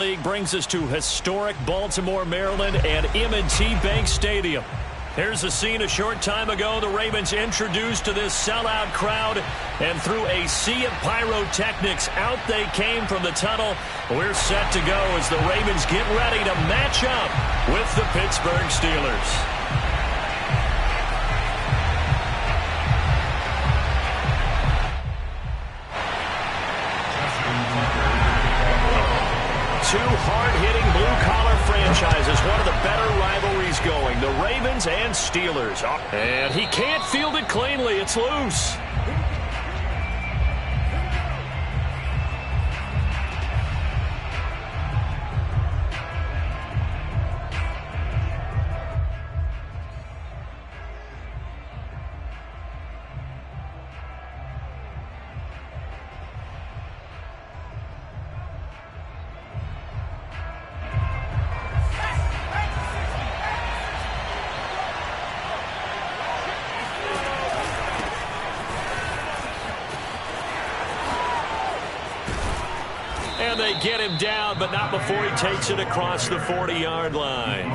League brings us to historic Baltimore, Maryland and M&T Bank Stadium. Here's a scene a short time ago. The Ravens introduced to this sellout crowd, and through a sea of pyrotechnics, out they came from the tunnel. We're set to go as the Ravens get ready to match up with the Pittsburgh Steelers. Two hard-hitting blue-collar franchises, one of the better rivalries going, the Ravens and Steelers. And he can't field it cleanly. It's loose. And they get him down, but not before he takes it across the 40-yard line.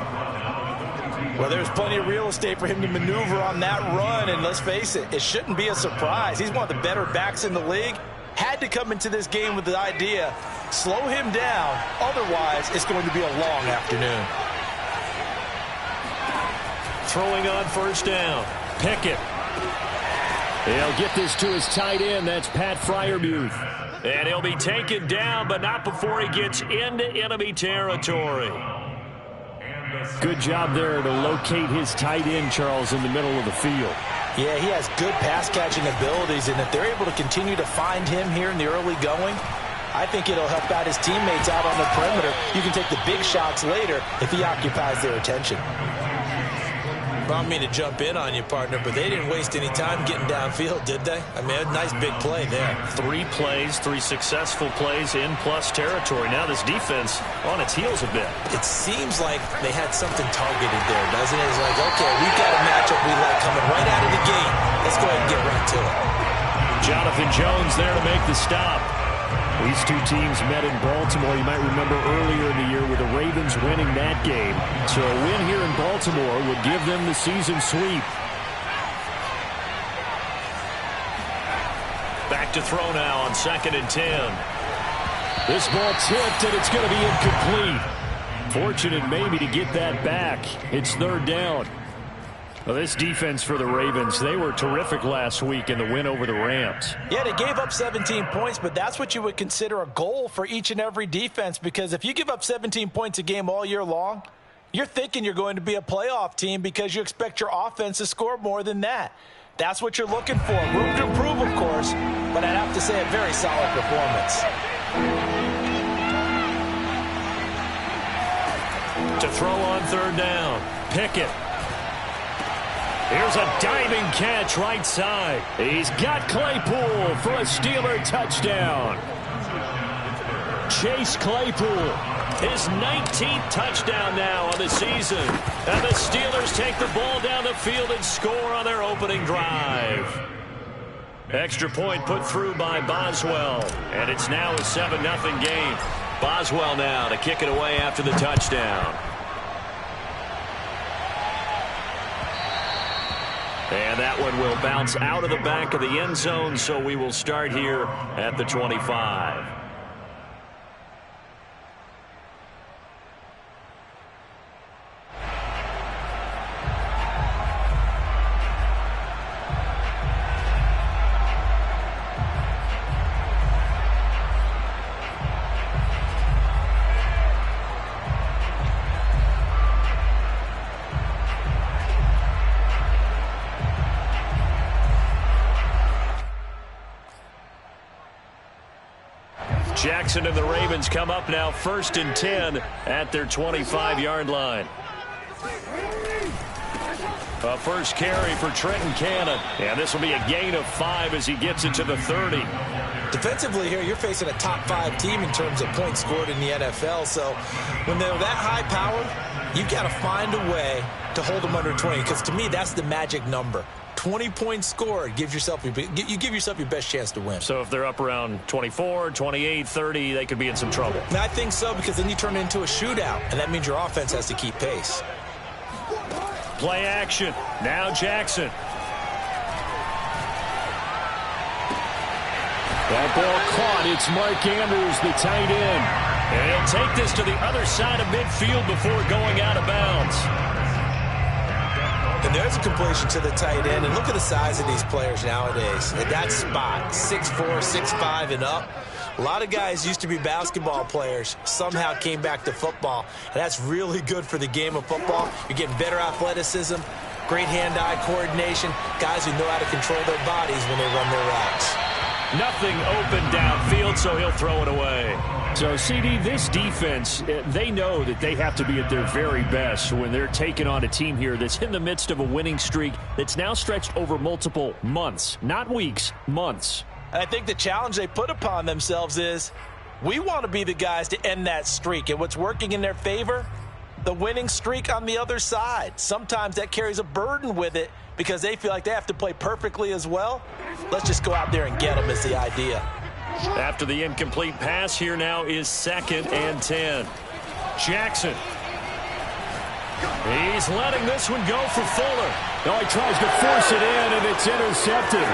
Well, there's plenty of real estate for him to maneuver on that run, and let's face it, it shouldn't be a surprise. He's one of the better backs in the league. Had to come into this game with the idea, slow him down, otherwise it's going to be a long afternoon. Throwing on first down, Pickett. He'll get this to his tight end, that's Pat Freiermuth. And he'll be taken down, but not before he gets into enemy territory. Good job there to locate his tight end, Charles, in the middle of the field. Yeah, he has good pass-catching abilities, and if they're able to continue to find him here in the early going, I think it'll help out his teammates out on the perimeter. You can take the big shots later if he occupies their attention. I don't mean to jump in on you, partner, but they didn't waste any time getting downfield, did they? I mean, a nice big play there. 3 plays, 3 successful plays in plus territory. Now this defense on its heels a bit. It seems like they had something targeted there, doesn't it? It's like, okay, we've got a matchup we like coming right out of the gate. Let's go ahead and get right to it. Jonathan Jones there to make the stop. These two teams met in Baltimore. You might remember earlier in the year with the Ravens winning that game. So a win here in Baltimore would give them the season sweep. Back to throw now on 2nd and 10. This ball tipped, and it's going to be incomplete. Fortunate maybe to get that back. It's 3rd down. Well, this defense for the Ravens, they were terrific last week in the win over the Rams. Yeah, they gave up 17 points, but that's what you would consider a goal for each and every defense, because if you give up 17 points a game all year long, you're thinking you're going to be a playoff team because you expect your offense to score more than that. That's what you're looking for. Room to improve, of course, but I'd have to say a very solid performance. To throw on 3rd down, Pickett. Here's a diving catch right side. He's got Claypool for a Steeler touchdown. Chase Claypool, his 19th touchdown now on the season. And the Steelers take the ball down the field and score on their opening drive. Extra point put through by Boswell. And it's now a 7-0 game. Boswell now to kick it away after the touchdown. And that one will bounce out of the back of the end zone, so we will start here at the 25. Jackson and the Ravens come up now 1st and 10 at their 25-yard line. A first carry for Trenton Cannon. And this will be a gain of 5 as he gets it to the 30. Defensively here, you're facing a top 5 team in terms of points scored in the NFL. So when they're that high powered, you've got to find a way to hold them under 20, because to me, that's the magic number. 20 points scored, you give yourself your best chance to win. So if they're up around 24, 28, 30, they could be in some trouble. And I think so, because then you turn it into a shootout, and that means your offense has to keep pace. Play action. Now Jackson. That ball caught. It's Mark Andrews, the tight end. And he'll take this to the other side of midfield before going out of bounds. And there's a completion to the tight end. And look at the size of these players nowadays. At that spot, 6'4", 6'5", and up. A lot of guys used to be basketball players, somehow came back to football. And that's really good for the game of football. You're getting better athleticism, great hand-eye coordination, guys who know how to control their bodies when they run their routes. Nothing open downfield, so he'll throw it away. So, CD, this defense, they know that they have to be at their very best when they're taking on a team here that's in the midst of a winning streak that's now stretched over multiple months, not weeks, months. And I think the challenge they put upon themselves is we want to be the guys to end that streak. And what's working in their favor? The winning streak on the other side. Sometimes that carries a burden with it because they feel like they have to play perfectly as well. Let's just go out there and get them is the idea. After the incomplete pass, here now is 2nd and 10. Jackson. He's letting this one go for Fuller. Oh, he tries to force it in, and it's intercepted.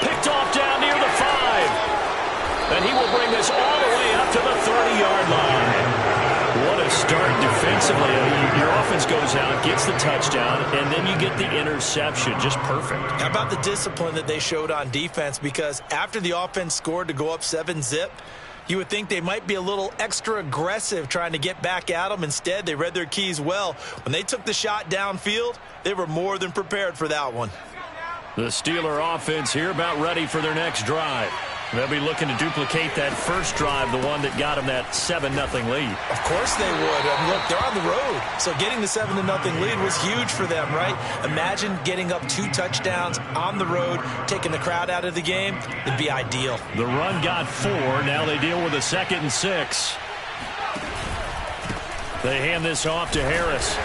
Picked off down near the 5. And he will bring this all the way up to the 30-yard line. What a start defensively. Your offense goes out, gets the touchdown, and then you get the interception. Just perfect. How about the discipline that they showed on defense? Because after the offense scored to go up 7-zip, you would think they might be a little extra aggressive trying to get back at them. Instead, they read their keys well. When they took the shot downfield, they were more than prepared for that one. The Steeler offense here about ready for their next drive. They'll be looking to duplicate that first drive, the one that got them that 7-0 lead. Of course they would. Look, they're on the road. So getting the 7-0 lead was huge for them, right? Imagine getting up 2 touchdowns on the road, taking the crowd out of the game. It'd be ideal. The run got 4. Now they deal with a 2nd and 6. They hand this off to Harris.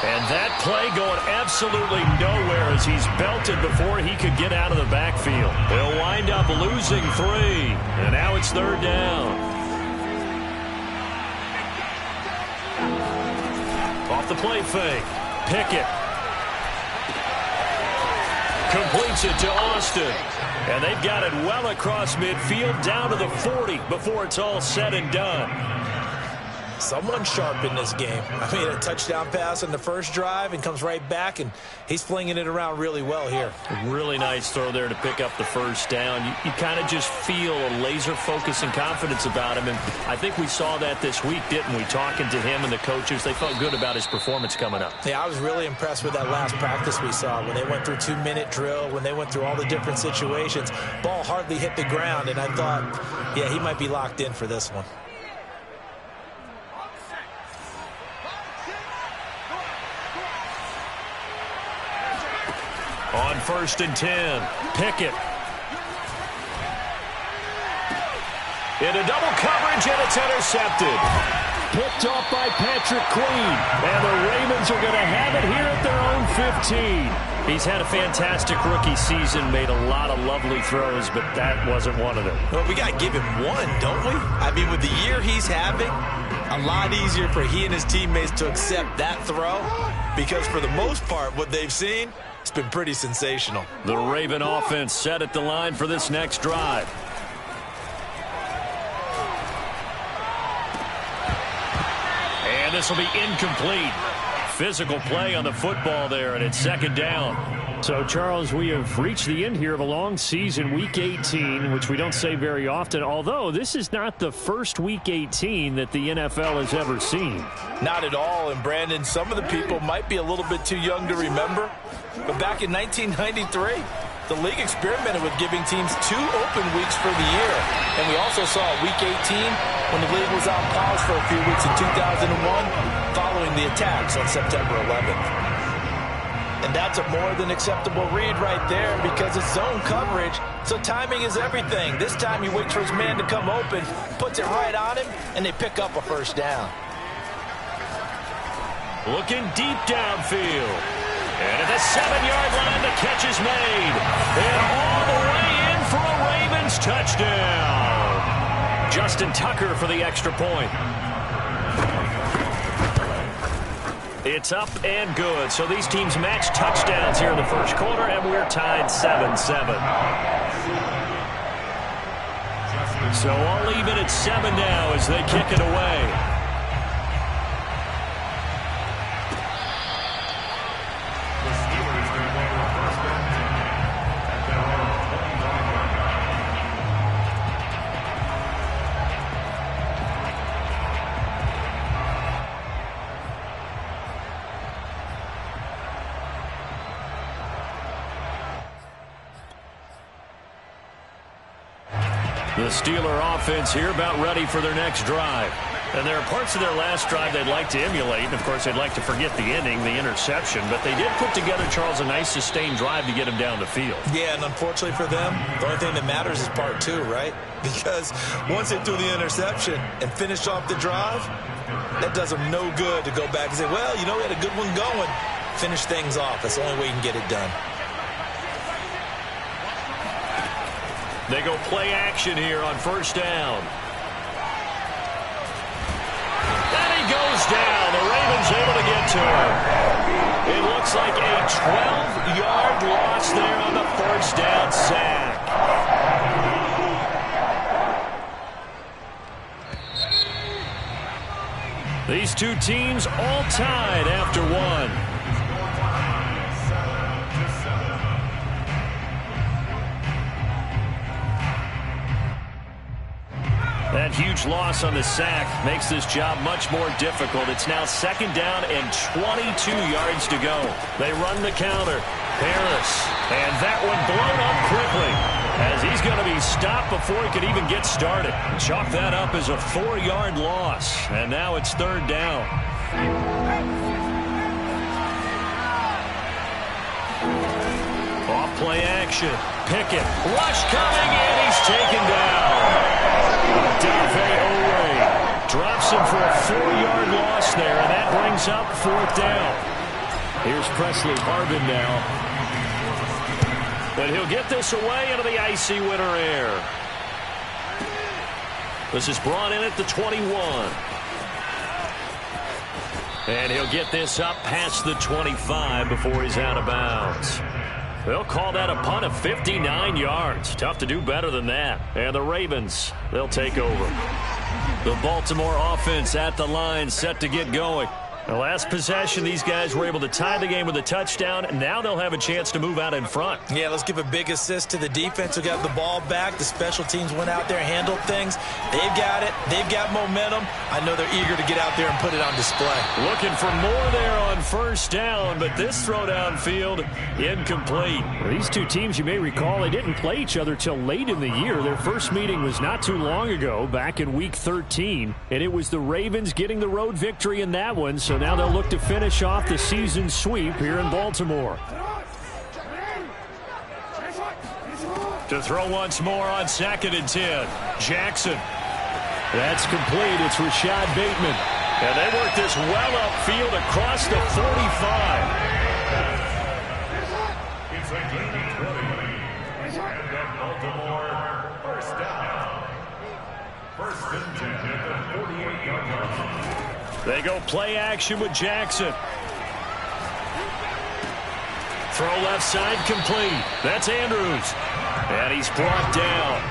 And that play going absolutely nowhere as he's belted before he could get out of the backfield. They'll wind up losing 3. And now it's 3rd down. Off the play fake. Pickett. Completes it to Austin. And they've got it well across midfield down to the 40 before it's all said and done. Someone sharp in this game. I mean, a touchdown pass on the first drive and comes right back, and he's flinging it around really well here. Really nice throw there to pick up the first down. You kind of just feel a laser focus and confidence about him, and I think we saw that this week, didn't we? Talking to him and the coaches, they felt good about his performance coming up. Yeah, I was really impressed with that last practice we saw when they went through 2-minute drill, when they went through all the different situations. Ball hardly hit the ground, and I thought, yeah, he might be locked in for this one. On 1st and 10, Pickett. Into double coverage, and it's intercepted. Picked off by Patrick Queen. And the Ravens are going to have it here at their own 15. He's had a fantastic rookie season, made a lot of lovely throws, but that wasn't one of them. Well, we got to give him one, don't we? I mean, with the year he's having, a lot easier for he and his teammates to accept that throw, because for the most part, what they've seen, it's been pretty sensational. The Raven offense set at the line for this next drive. And this will be incomplete. Physical play on the football there, and it's 2nd down. So, Charles, we have reached the end here of a long season, Week 18, which we don't say very often, although this is not the first Week 18 that the NFL has ever seen. Not at all, and Brandon, some of the people might be a little bit too young to remember, but back in 1993, the league experimented with giving teams 2 open weeks for the year. And we also saw Week 18 when the league was on pause for a few weeks in 2001 following the attacks on September 11th. And that's a more than acceptable read right there because it's zone coverage, so timing is everything. This time he waits for his man to come open, puts it right on him, and they pick up a first down. Looking deep downfield. And at the 7-yard line, the catch is made. And all the way in for a Ravens touchdown. Justin Tucker for the extra point. It's up and good. So these teams match touchdowns here in the first quarter, and we're tied 7-7. So all even at 7 now as they kick it away. The Steeler offense here about ready for their next drive. And there are parts of their last drive they'd like to emulate. And, of course, they'd like to forget the ending, the interception. But they did put together, Charles, a nice sustained drive to get him down the field. Yeah, and unfortunately for them, the only thing that matters is part 2, right? Because once they threw the interception and finished off the drive, that does them no good to go back and say, well, you know, we had a good one going. Finish things off. That's the only way you can get it done. They go play action here on first down. And he goes down. The Ravens able to get to him. It looks like a 12-yard loss there on the first down sack. These two teams all tied after one. That huge loss on the sack makes this job much more difficult. It's now 2nd down and 22 yards to go. They run the counter. Harris. And that one blown up quickly as he's going to be stopped before he could even get started. Chalk that up as a 4-yard loss. And now it's 3rd down. Off play action. Pickett. Rush coming in. He's taken down. Dave Oway drops him for a 4-yard loss there, and that brings up 4th down. Here's Presley Harvin now. But he'll get this away into the icy winter air. This is brought in at the 21. And he'll get this up past the 25 before he's out of bounds. They'll call that a punt of 59 yards. Tough to do better than that. And the Ravens, they'll take over. The Baltimore offense at the line, set to get going. The last possession, these guys were able to tie the game with a touchdown. Now they'll have a chance to move out in front. Yeah, let's give a big assist to the defense who got the ball back. The special teams went out there and handled things. They've got it. They've got momentum. I know they're eager to get out there and put it on display. Looking for more there on first down, but this throw downfield incomplete. Well, these two teams, you may recall, they didn't play each other till late in the year. Their first meeting was not too long ago, back in Week 13, and it was the Ravens getting the road victory in that one, so now they'll look to finish off the season sweep here in Baltimore. To throw once more on 2nd and 10. Jackson. That's complete. It's Rashad Bateman. And they work this well upfield across the 45. It's a gain of 20. And the Baltimore first down. 1st and 10 at the 48-yard line. They go play action with Jackson. Throw left side complete. That's Andrews. And he's brought down.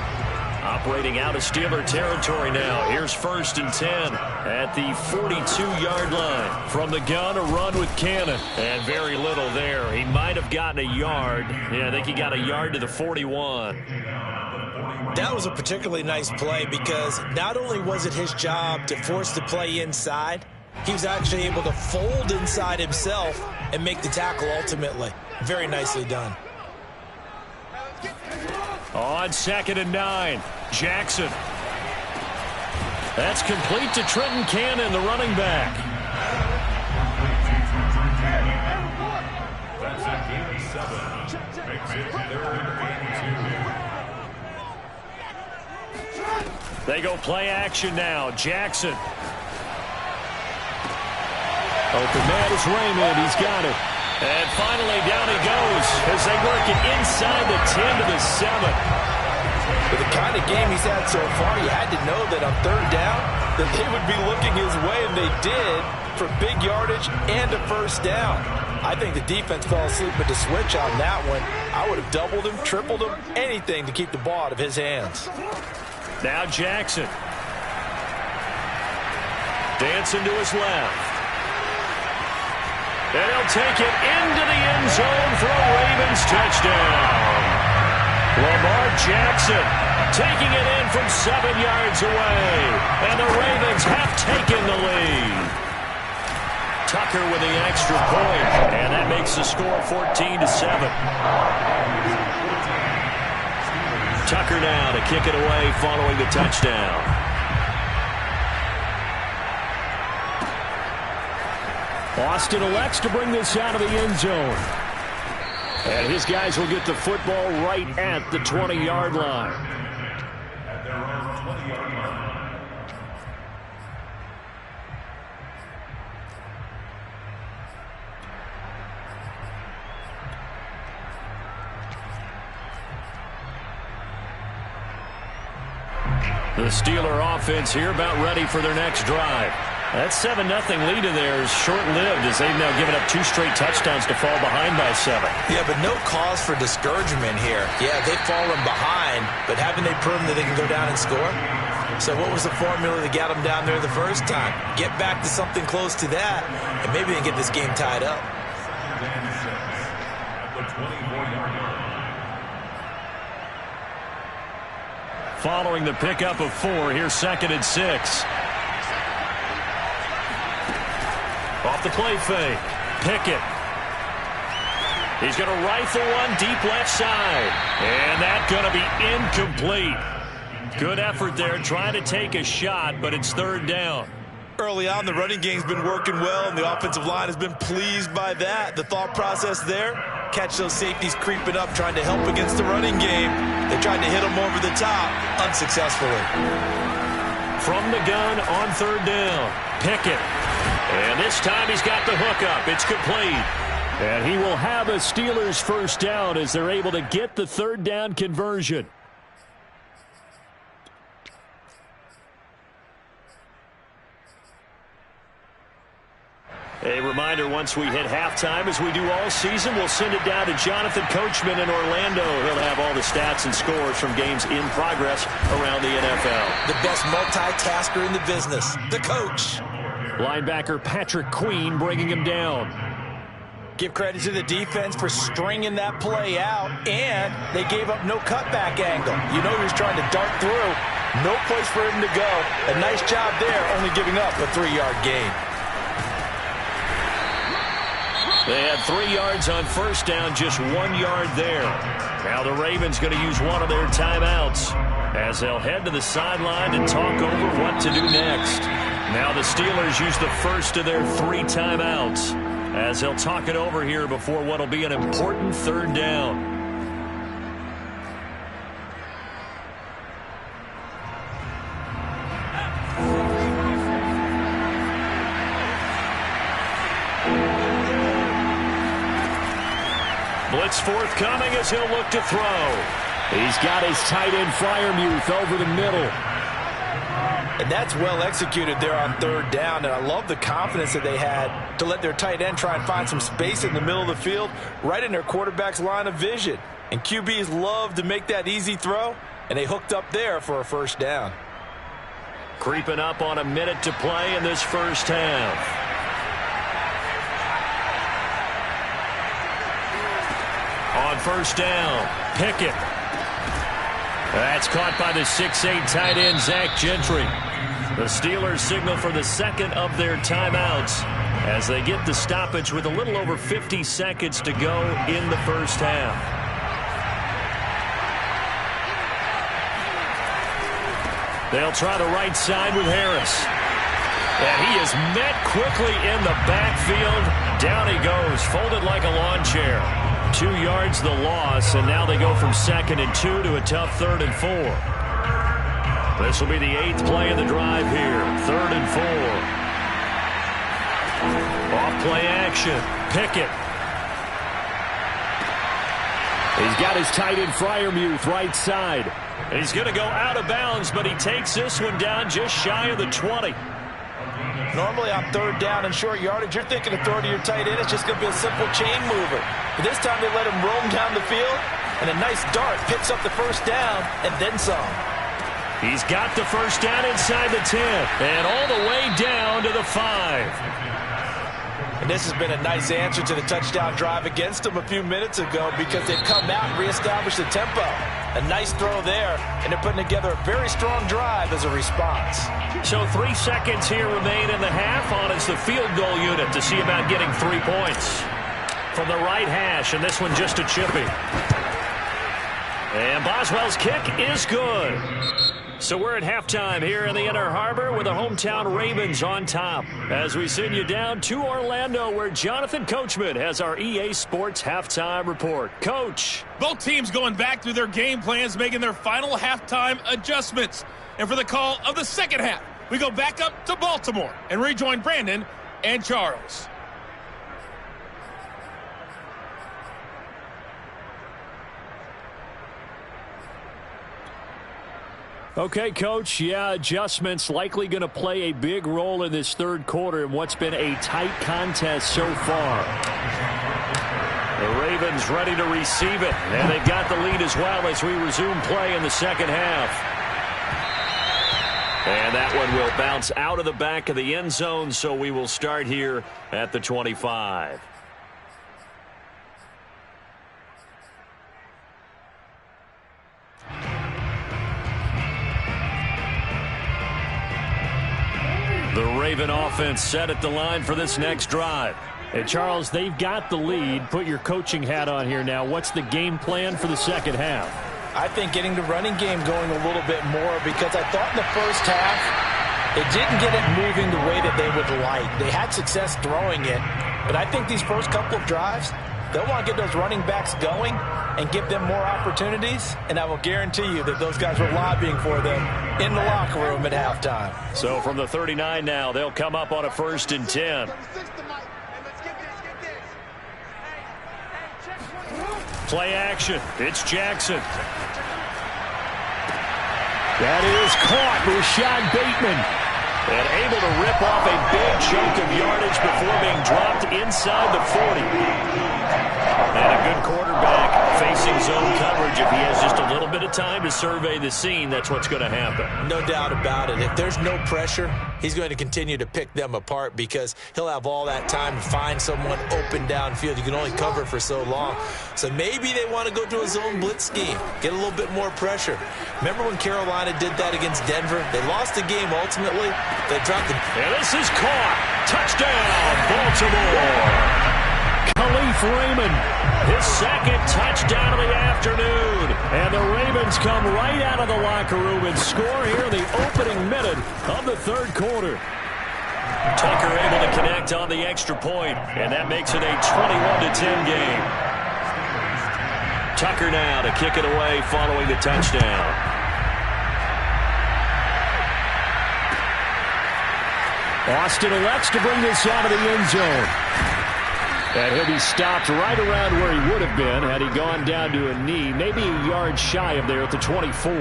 Operating out of Steeler territory now. Here's 1st and 10 at the 42-yard line. From the gun, a run with Cannon. And very little there. He might have gotten a yard. Yeah, I think he got a yard to the 41. That was a particularly nice play because not only was it his job to force the play inside, he was actually able to fold inside himself and make the tackle ultimately. Very nicely done. On 2nd and 9, Jackson. That's complete to Trenton Cannon, the running back. That's Makes it 3rd and 2. They go play action now. Jackson. Open man is Raymond. He's got it. And finally down he goes as they work it inside the 10 to the 7. With the kind of game he's had so far, you had to know that on 3rd down that they would be looking his way, and they did, for big yardage and a 1st down. I think the defense fell asleep with the switch on that one. I would have doubled him, tripled him, anything to keep the ball out of his hands. Now Jackson. Dancing to his left. And he'll take it into the end zone for a Ravens touchdown. Lamar Jackson taking it in from 7 yards away. And the Ravens have taken the lead. Tucker with the extra point. And that makes the score 14-7. Tucker now to kick it away following the touchdown. Austin elects to bring this out of the end zone. And his guys will get the football right at the 20-yard line. At their own 20-yard line. The Steeler offense here about ready for their next drive. That 7-0 lead in there is short-lived as they've now given up 2 straight touchdowns to fall behind by 7. Yeah, but no cause for discouragement here. Yeah, they've fallen behind, but haven't they proven that they can go down and score? So what was the formula that got them down there the first time? Get back to something close to that, and maybe they can get this game tied up. At the 24-yard line. Following the pickup of 4, here's 2nd and 6. Off the play fake. Pickett. He's going to rifle one deep left side. And that's going to be incomplete. Good effort there trying to take a shot, but it's 3rd down. Early on, the running game's been working well, and the offensive line has been pleased by that. The thought process there, catch those safeties creeping up, trying to help against the running game. They tried to hit them over the top, unsuccessfully. From the gun on 3rd down, Pickett. And this time he's got the hookup. It's complete. And he will have a Steelers 1st down as they're able to get the 3rd down conversion. A reminder, once we hit halftime, as we do all season, we'll send it down to Jonathan Coachman in Orlando. He'll have all the stats and scores from games in progress around the NFL. The best multitasker in the business, the coach. Linebacker Patrick Queen bringing him down. Give credit to the defense for stringing that play out, and they gave up no cutback angle. You know he was trying to dart through. No place for him to go. A nice job there, only giving up a 3-yard gain. They had 3 yards on 1st down, just 1 yard there. Now the Ravens going to use one of their timeouts as they'll head to the sideline and talk over what to do next. Now the Steelers use the first of their 3 timeouts as they'll talk it over here before what will be an important 3rd down. Blitz forthcoming as he'll look to throw. He's got his tight end Freiermuth over the middle. And that's well executed there on 3rd down, and I love the confidence that they had to let their tight end try and find some space in the middle of the field, right in their quarterback's line of vision. And QBs love to make that easy throw, and they hooked up there for a 1st down. Creeping up on a minute to play in this 1st half. On 1st down, Pickett. That's caught by the 6'8" tight end, Zach Gentry. The Steelers signal for the 2nd of their timeouts as they get the stoppage with a little over 50 seconds to go in the 1st half. They'll try the right side with Harris. And he is met quickly in the backfield. Down he goes, folded like a lawn chair. 2 yards the loss, and now they go from 2nd and 2 to a tough 3rd and 4. This will be the 8th play of the drive here. 3rd and 4. Off play action. Pickett. He's got his tight end Freiermuth right side. He's going to go out of bounds, but he takes this one down just shy of the 20. Normally on 3rd down and short yardage, you're thinking of throwing to your tight end. It's just going to be a simple chain mover. But this time they let him roam down the field, and a nice dart picks up the 1st down and then some. He's got the 1st down inside the 10 and all the way down to the 5. And this has been a nice answer to the touchdown drive against them a few minutes ago because they've come out and reestablished the tempo. A nice throw there, and they're putting together a very strong drive as a response. So 3 seconds here remain in the half. On is the field goal unit to see about getting 3 points. From the right hash, and this one just a chippy. And Boswell's kick is good. So we're at halftime here in the Inner Harbor with the hometown Ravens on top. As we send you down to Orlando where Jonathan Coachman has our EA Sports halftime report. Coach. Both teams going back through their game plans, making their final halftime adjustments. And for the call of the second half, we go back up to Baltimore and rejoin Brandon and Charles. Okay, Coach, yeah, adjustments likely going to play a big role in this 3rd quarter in what's been a tight contest so far. The Ravens ready to receive it, and they've got the lead as well as we resume play in the 2nd half. And that one will bounce out of the back of the end zone, so we will start here at the 25. The Raven offense set at the line for this next drive. And Charles, they've got the lead. Put your coaching hat on here now. What's the game plan for the 2nd half? I think getting the running game going a little bit more because I thought in the 1st half they didn't get it moving the way that they would like. They had success throwing it, but I think these first couple of drives, they'll want to get those running backs going and give them more opportunities, and I will guarantee you that those guys were lobbying for them in the locker room at halftime. So from the 39 now, they'll come up on a 1st and 10. Play action. It's Jackson. That is caught. Rashad Bateman. And able to rip off a big chunk of yardage before being dropped inside the 40. And a good quarterback facing zone coverage. If he has just a little bit of time to survey the scene, that's what's going to happen. No doubt about it. If there's no pressure, he's going to continue to pick them apart because he'll have all that time to find someone open downfield. You can only cover for so long. So maybe they want to go to a zone blitz scheme, get a little bit more pressure. Remember when Carolina did that against Denver? They lost the game ultimately. They dropped the... And this is caught. Touchdown, Baltimore. Khalif Raymond, his 2nd touchdown of the afternoon. And the Ravens come right out of the locker room and score here in the opening minute of the 3rd quarter. Tucker able to connect on the extra point, and that makes it a 21-10 game. Tucker now to kick it away following the touchdown. Austin elects to bring this out of the end zone. And he'll be stopped right around where he would have been had he gone down to a knee, maybe a yard shy of there at the 24.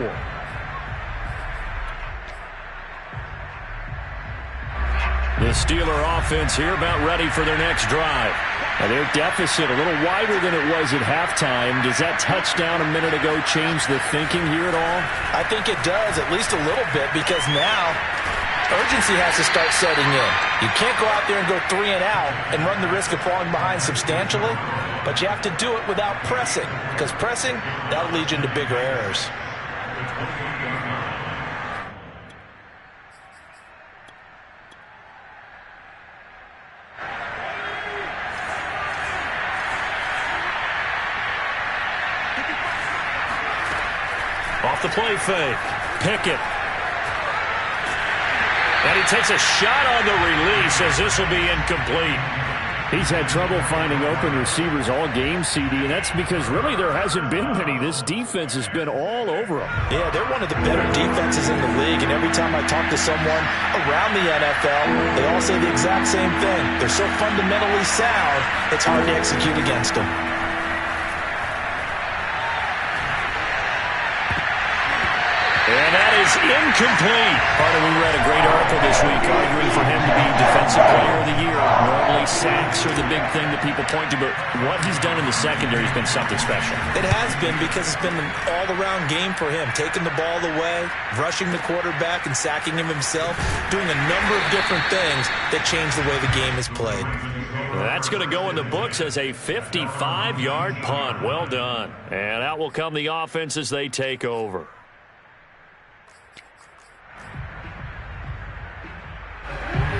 The Steeler offense here about ready for their next drive. And their deficit a little wider than it was at halftime. Does that touchdown a minute ago change the thinking here at all? I think it does, at least a little bit, because now urgency has to start setting in. You can't go out there and go 3 and out and run the risk of falling behind substantially, but you have to do it without pressing, because pressing, that'll lead you into bigger errors. Off the play fake. Pickett. And he takes a shot on the release as this will be incomplete. He's had trouble finding open receivers all game, CD, and that's because really there hasn't been many. This defense has been all over him. Yeah, they're one of the better defenses in the league, and every time I talk to someone around the NFL, they all say the exact same thing. They're so fundamentally sound, it's hard to execute against them. And that is incomplete. Carter, we read a great article this week arguing for him to be Defensive Player of the Year. Normally sacks are the big thing that people point to, but what he's done in the secondary has been something special. It has been because it's been an all-around game for him, taking the ball away, rushing the quarterback and sacking him himself, doing a number of different things that change the way the game is played. That's going to go in the books as a 55-yard punt. Well done. And out will come the offense as they take over.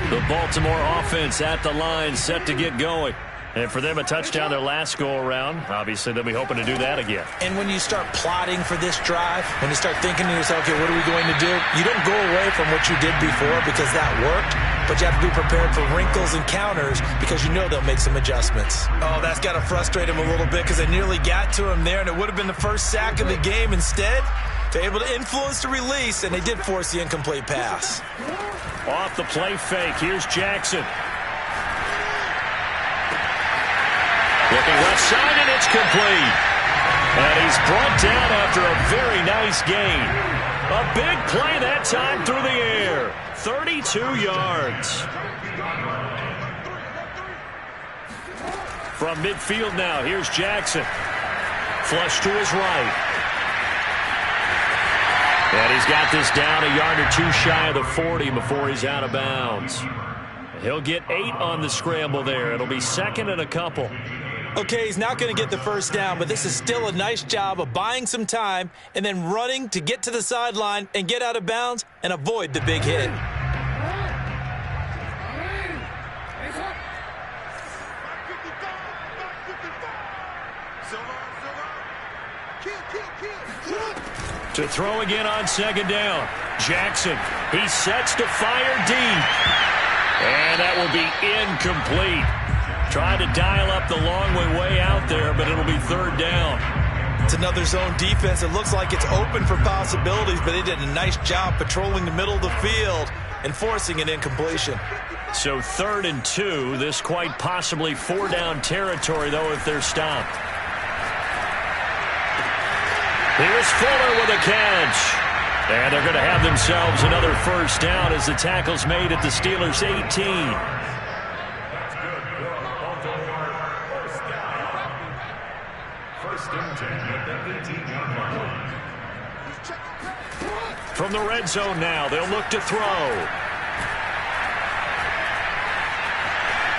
The Baltimore offense at the line, set to get going. And for them, a touchdown their last go-around. Obviously, they'll be hoping to do that again. And when you start plotting for this drive, when you start thinking to yourself, okay, what are we going to do? You don't go away from what you did before because that worked, but you have to be prepared for wrinkles and counters because you know they'll make some adjustments. Oh, that's got to frustrate him a little bit because they nearly got to him there, and it would have been the first sack of the game. Instead, they're able to influence the release, and they did force the incomplete pass. Off the play fake, here's Jackson. Looking left side, and it's complete. And he's brought down after a very nice gain. A big play that time through the air. 32 yards. From midfield now, here's Jackson. Flush to his right. And he's got this down a yard or two shy of the 40 before he's out of bounds. He'll get 8 on the scramble there. It'll be second and a couple. Okay, he's not going to get the first down, but this is still a nice job of buying some time and then running to get to the sideline and get out of bounds and avoid the big hit. To throw again on second down. Jackson, he sets to fire deep. And that will be incomplete. Trying to dial up the long way out there, but it'll be third down. It's another zone defense. It looks like it's open for possibilities, but they did a nice job patrolling the middle of the field and forcing an incompletion. So 3rd and 2. This quite possibly 4-down territory, though, if they're stopped. Here's Fuller with a catch. And they're going to have themselves another first down as the tackle's made at the Steelers' 18. That's good for Baltimore. First down. 1st and 10 at the 18-yard line. From the red zone now, they'll look to throw.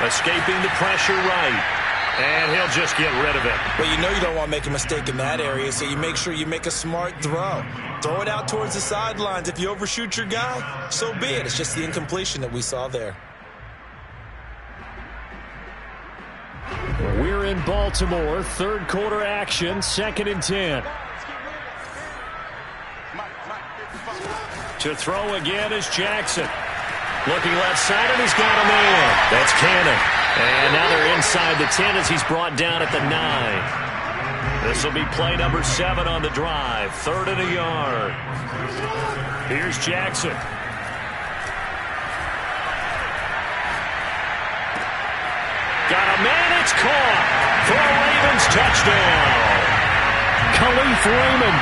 Escaping the pressure right. And he'll just get rid of it. Well, you know you don't want to make a mistake in that area, so you make sure you make a smart throw. Throw it out towards the sidelines. If you overshoot your guy, so be it. It's just the incompletion that we saw there. We're in Baltimore. 3rd quarter action. 2nd and 10. To throw again is Jackson. Looking left side, and he's got a man. That's Cannon. And now they're inside the 10 as he's brought down at the 9. This will be play number 7 on the drive. 3rd and a yard. Here's Jackson. Got a man, it's caught for a Ravens touchdown. Khalif Raymond,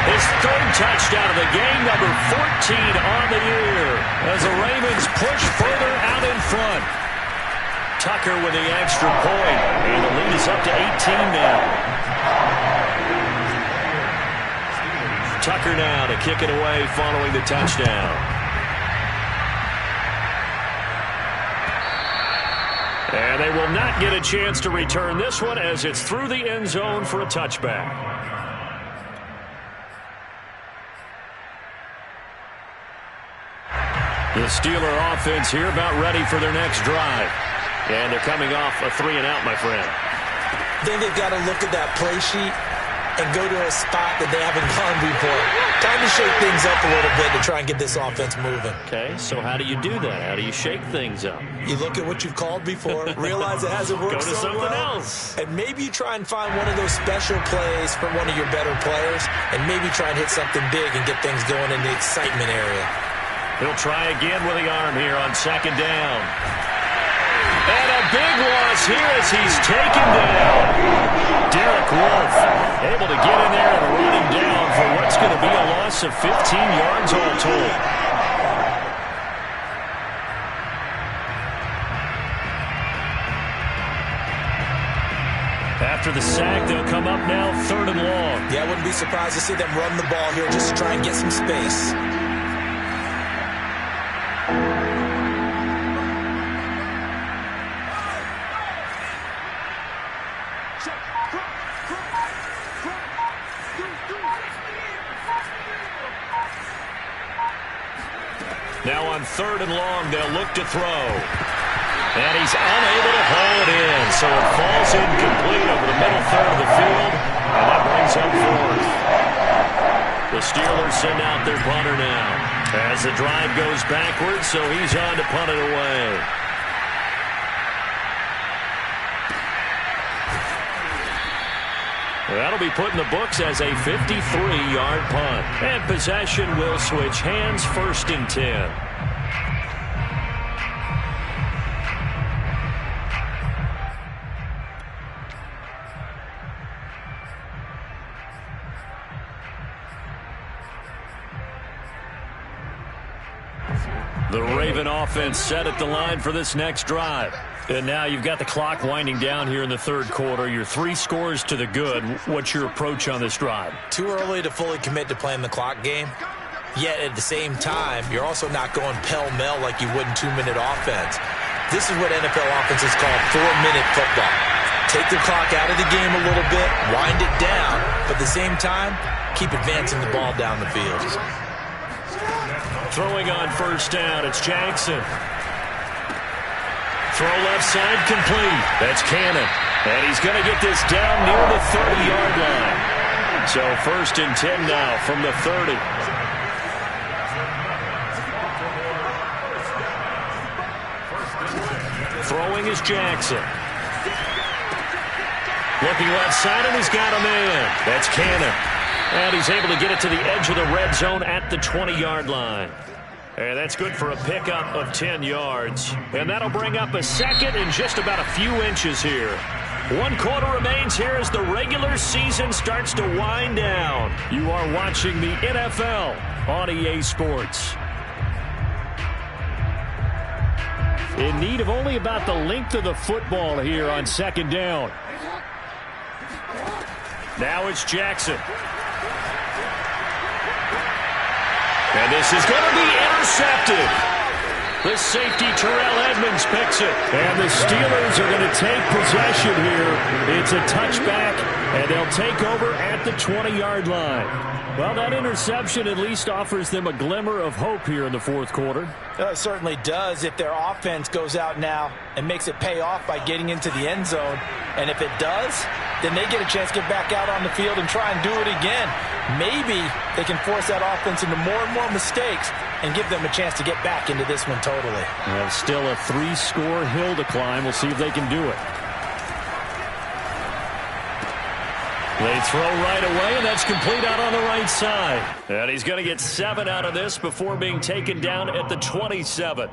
his 3rd touchdown of the game, number 14 on the year, as the Ravens push further out in front. Tucker with the extra point, and the lead is up to 18 now. Tucker now to kick it away following the touchdown. And they will not get a chance to return this one as it's through the end zone for a touchback. The Steeler offense here about ready for their next drive. And they're coming off a 3-and-out, my friend. Then they've got to look at that play sheet and go to a spot that they haven't gone before. Time to shake things up a little bit to try and get this offense moving. Okay, so how do you do that? How do you shake things up? You look at what you've called before, realize it hasn't worked Go to so something well, else. and maybe you try and find one of those special plays for one of your better players, and maybe try and hit something big and get things going in the excitement area. He'll try again with the arm here on second down. And a big loss here as he's taken down. Derek Wolfe able to get in there and run him down for what's going to be a loss of 15 yards all told. After the sack, they'll come up now 3rd and long. Yeah, I wouldn't be surprised to see them run the ball here just to try and get some space. Now on 3rd and long, they'll look to throw. And he's unable to haul it in, so it falls incomplete over the middle third of the field, and that brings up 4th. The Steelers send out their punter now as the drive goes backwards, so he's on to punt it away. That'll be put in the books as a 53-yard punt. And possession will switch hands, 1st and 10. The Raven offense set at the line for this next drive. And now you've got the clock winding down here in the 3rd quarter. You're 3 scores to the good. What's your approach on this drive? Too early to fully commit to playing the clock game. Yet at the same time, you're also not going pell-mell like you would in 2-minute offense. This is what NFL offenses call 4-minute football. Take the clock out of the game a little bit, wind it down, but at the same time, keep advancing the ball down the field. Throwing on 1st down, it's Jackson. Throw left side complete. That's Cannon. And he's going to get this down near the 30-yard line. So 1st and 10 now from the 30. Throwing is Jackson. Looking left side, and he's got a man. That's Cannon. And he's able to get it to the edge of the red zone at the 20-yard line. And that's good for a pickup of 10 yards. And that'll bring up a 2nd and just about a few inches here. 1 quarter remains here as the regular season starts to wind down. You are watching the NFL on EA Sports. In need of only about the length of the football here on 2nd down. Now it's Jackson. And this is going to be intercepted. The safety, Terrell Edmonds, picks it. And the Steelers are going to take possession here. It's a touchback, and they'll take over at the 20-yard line. Well, that interception at least offers them a glimmer of hope here in the 4th quarter. It certainly does if their offense goes out now and makes it pay off by getting into the end zone. And if it does, then they get a chance to get back out on the field and try and do it again. Maybe they can force that offense into more and more mistakes and give them a chance to get back into this one totally. Well, still a 3-score hill to climb. We'll see if they can do it. They throw right away, and that's complete out on the right side. And he's going to get 7 out of this before being taken down at the 27.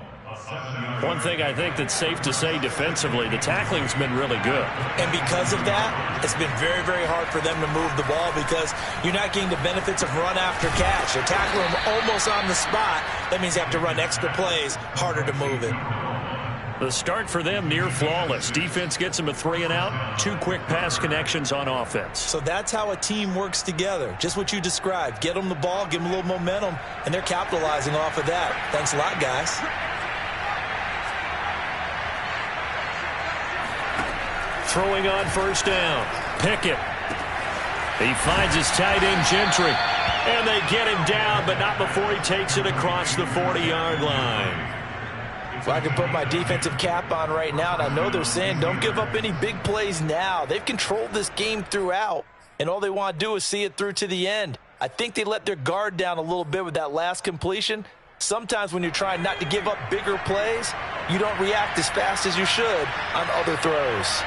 One thing I think that's safe to say defensively, the tackling's been really good. And because of that, it's been very, very hard for them to move the ball because you're not getting the benefits of run after catch. They're tackling them almost on the spot. That means you have to run extra plays, harder to move it. The start for them near flawless. Defense gets them a 3 and out. 2 quick pass connections on offense. So that's how a team works together. Just what you described. Get them the ball, give them a little momentum, and they're capitalizing off of that. Thanks a lot, guys. Throwing on 1st down. Pickett. He finds his tight end, Gentry. And they get him down, but not before he takes it across the 40-yard line. So I can put my defensive cap on right now, and I know they're saying don't give up any big plays now. They've controlled this game throughout. and all they want to do is see it through to the end. I think they let their guard down a little bit with that last completion. Sometimes when you're trying not to give up bigger plays, you don't react as fast as you should on other throws.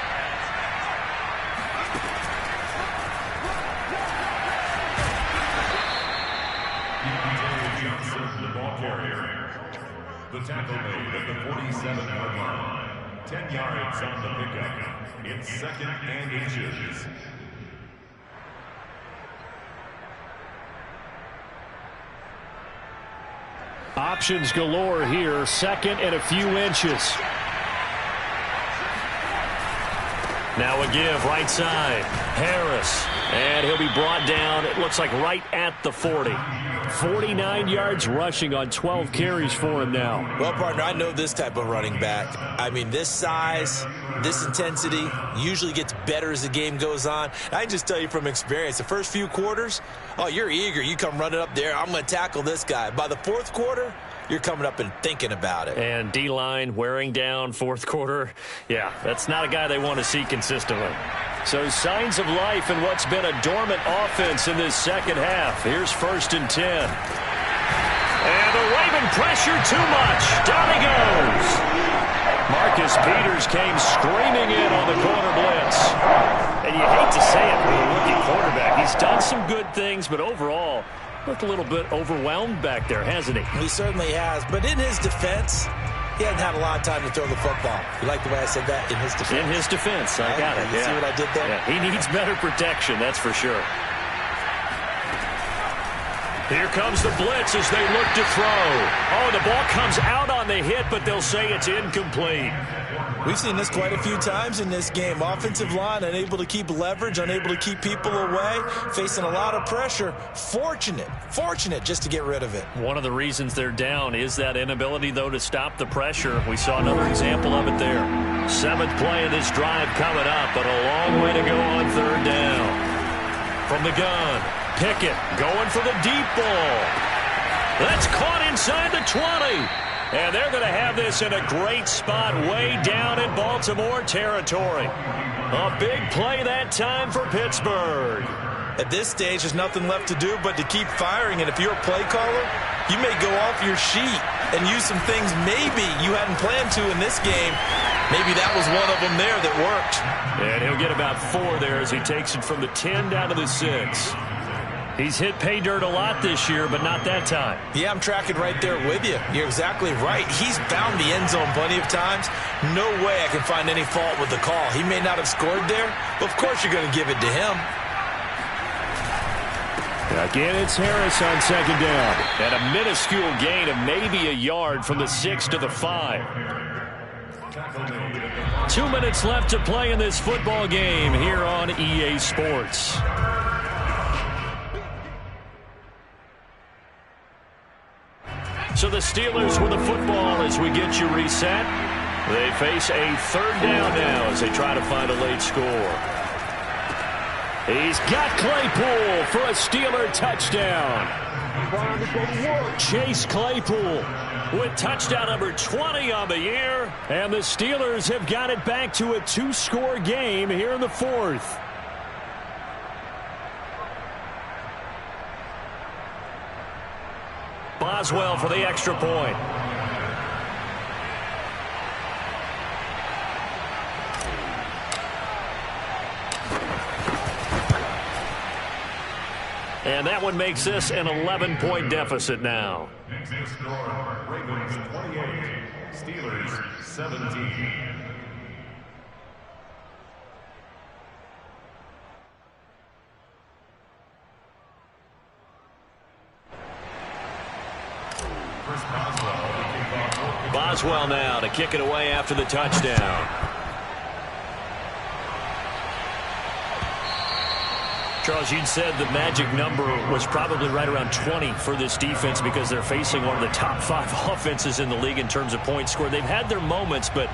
The tackle made at the 47-yard line. 10 yards on the pickup. It's 2nd and inches. Options galore here. 2nd and a few inches. Now a give right side. Harris. And he'll be brought down, it looks like right at the 40. 49 yards rushing on 12 carries for him now. Well, partner, I know this type of running back. I mean, this size, this intensity usually gets better as the game goes on. I can just tell you from experience, the first few quarters, oh, you're eager. You come running up there, I'm going to tackle this guy. By the 4th quarter, you're coming up and thinking about it. And D-line wearing down 4th quarter. Yeah, that's not a guy they want to see consistently. So signs of life in what's been a dormant offense in this second half. Here's 1st and 10. And the Raven pressure too much. Down he goes. Marcus Peters came screaming in on the corner blitz. And you hate to say it with a rookie quarterback. He's done some good things, but overall looked a little bit overwhelmed back there, hasn't he? He certainly has. But in his defense, he hasn't had a lot of time to throw the football. You like the way I said that? In his defense. In his defense. I got it. You see what I did there? Yeah, he needs better protection, that's for sure. Here comes the blitz as they look to throw. Oh, the ball comes out on the hit, but they'll say it's incomplete. We've seen this quite a few times in this game. Offensive line unable to keep leverage, unable to keep people away, facing a lot of pressure. Fortunate just to get rid of it. One of the reasons they're down is that inability, though, to stop the pressure. We saw another example of it there. 7th play of this drive coming up, but a long way to go on 3rd down. From the gun, Pickett going for the deep ball. That's caught inside the 20. And they're going to have this in a great spot way down in Baltimore territory. A big play that time for Pittsburgh. At this stage, there's nothing left to do but to keep firing. And if you're a play caller, you may go off your sheet and use some things maybe you hadn't planned to in this game. Maybe that was one of them there that worked. And he'll get about 4 there as he takes it from the 10 down to the 6. He's hit pay dirt a lot this year, but not that time. Yeah, I'm tracking right there with you. You're exactly right. He's found the end zone plenty of times. No way I can find any fault with the call. He may not have scored there, but of course you're going to give it to him. Again, it's Harris on 2nd down. And a minuscule gain of maybe a yard from the 6 to the 5. 2 minutes left to play in this football game here on EA Sports. So the Steelers with the football as we get you reset. They face a 3rd down now as they try to find a late score. He's got Claypool for a Steeler touchdown. Chase Claypool with touchdown number 20 on the year. And the Steelers have got it back to a 2-score game here in the 4th. Boswell for the extra point. And that one makes this an 11-point deficit now. Next score, Ravens 28, Steelers 17. Boswell now to kick it away after the touchdown. Charles, you'd said the magic number was probably right around 20 for this defense because they're facing one of the top 5 offenses in the league in terms of points scored. They've had their moments, but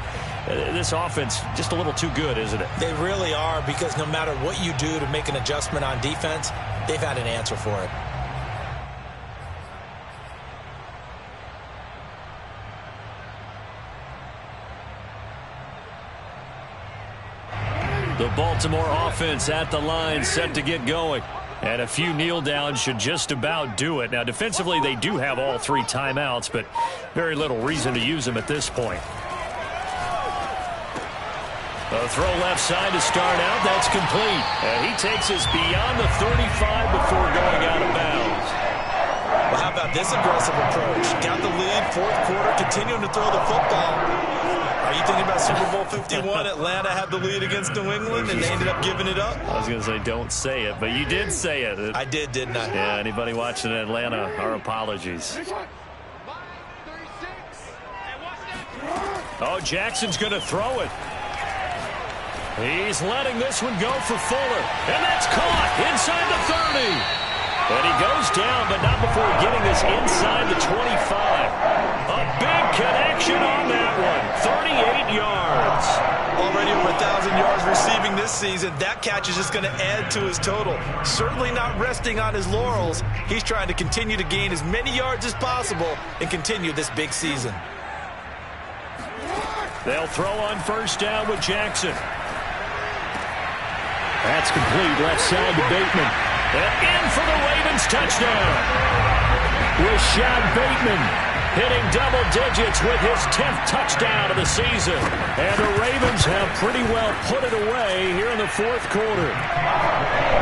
this offense just a little too good, isn't it? They really are, because no matter what you do to make an adjustment on defense, they've had an answer for it. The Baltimore offense at the line, set to get going. And a few kneel downs should just about do it. Now, defensively, they do have all 3 timeouts, but very little reason to use them at this point. A throw left side to start out. That's complete. And he takes us beyond the 35 before going out of bounds. Well, how about this aggressive approach? Got the lead, 4th quarter, continuing to throw the football. Are you thinking about Super Bowl 51? Atlanta had the lead against New England, and they ended up giving it up? I was going to say, don't say it, but you did say it. I did, didn't I? Yeah, anybody watching Atlanta, our apologies. Oh, Jackson's going to throw it. He's letting this one go for Fuller. And that's caught inside the 30. And he goes down, but not before getting this inside the 25. A big connection on that one. 38 yards. Already over 1,000 yards receiving this season. That catch is just going to add to his total. Certainly not resting on his laurels. He's trying to continue to gain as many yards as possible and continue this big season. They'll throw on first down with Jackson. That's complete, left side to Bateman. And in for the Ravens touchdown. Rashad Bateman hitting double digits with his 10th touchdown of the season. And the Ravens have pretty well put it away here in the 4th quarter.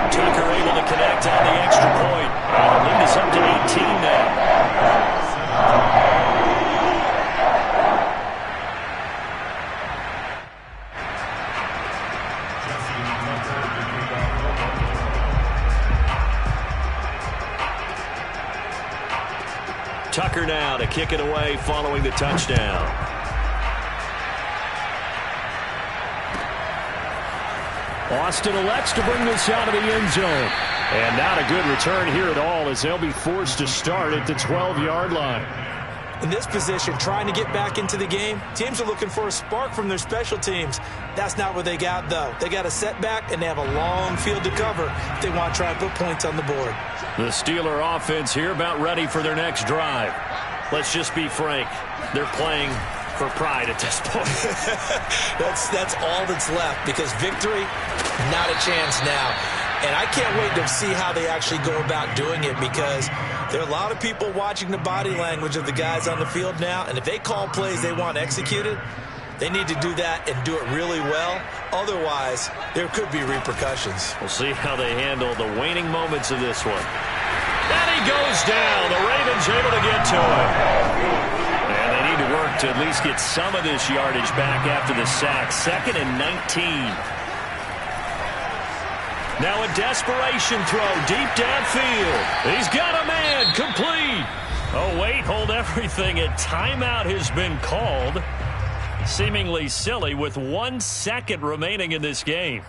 Tucker able to connect on the extra point. And the lead is up to 18 now. Tucker now to kick it away following the touchdown. Austin elects to bring this out of the end zone. And not a good return here at all as they'll be forced to start at the 12-yard line. In this position, trying to get back into the game, teams are looking for a spark from their special teams. That's not what they got, though. They got a setback, and they have a long field to cover if they want to try and put points on the board. The Steeler offense here about ready for their next drive. Let's just be frank. They're playing for pride at this point. That's all that's left because victory, not a chance now. And I can't wait to see how they actually go about doing it because there are a lot of people watching the body language of the guys on the field now, and if they call plays they want executed, they need to do that and do it really well. Otherwise, there could be repercussions. We'll see how they handle the waning moments of this one. And he goes down. The Ravens able to get to him. And they need to work to at least get some of this yardage back after the sack. 2nd and 19. Now a desperation throw deep downfield. He's got a man, complete. Oh, wait, hold everything. A timeout has been called. Seemingly silly with 1 second remaining in this game.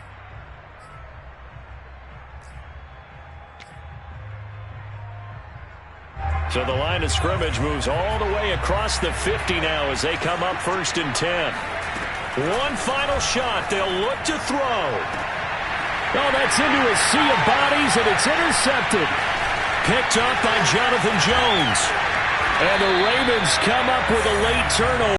So the line of scrimmage moves all the way across the 50 now as they come up 1st and 10. One final shot. They'll look to throw. Oh, that's into a sea of bodies, and it's intercepted. Picked up by Jonathan Jones. And the Ravens come up with a late turnover.